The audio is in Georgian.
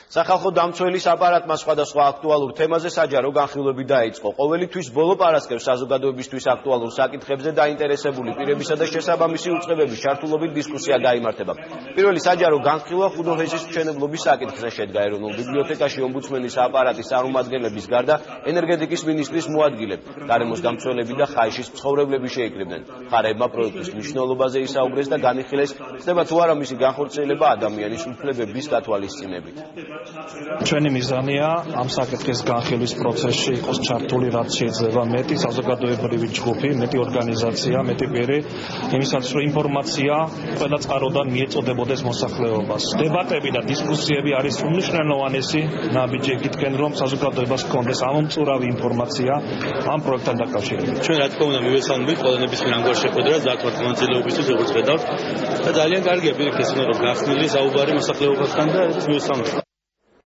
სახალხო დამცველის აპარატმა სხვადასხვა აქტუალურ თემაზე საჯარო განხილვები დაიწყო. ყოველი თვის ბოლო პარასკევს საზოგადოებისთვის აქტუალურ საკითხებზე დაინტერესებული პირებისა და შესაბამისი უწყებების ჩართულობით დისკუსია გაიმართება. პირველი საჯარო განხილვა ხუდოჰესის მშენებლობის საკითხზე შედგა. ეროვნულ ბიბლიოთეკაში ომბუდსმენის აპარატის წარმომადგენლების გარდა ენერგეტიკის მინისტრის მოადგილე, გარემოს დამცველები და ხაიშის მცხოვრებლები შეიკრიბნენ. მხარეებმა პროექტის მნიშვნელობაზე ისაუბრეს და განიხილეს, ხდება თუ არა მისი განხორციელება ადამიანის უფლებების გათვალისწინებით. ჩვენი მიზანია ამ საკითხის განხილვის პროცესში იყოს ჩართული რაც შეიძლება მეტი საზოგადოებრივი ჯგუფი, მეტი ორგანიზაცია, მეტი პირი, იმისათვის რომ ინფორმაცია ყველა წყაროდან მიეწოდებოდეს მოსახლეობას. დებატები და დისკუსიები არის უმნიშვნელოვანესი ნაბიჯი იქითკენ, რომ საზოგადოებას ჰქონდეს ამომწურავი ინფორმაცია ამ პროექტთან დაკავშირებით. ჩვენ რა თქმა უნდა მივესალმებით ყველა ნებისმიერ ამგვარ შეხვედრას დათვალ მონაწილეობისთვის, როგორც ხედავთ და ძალიან კარგია პირიქით, რომ გახსნილი საუბარი მოსახლეობასთან და მივესალმებით.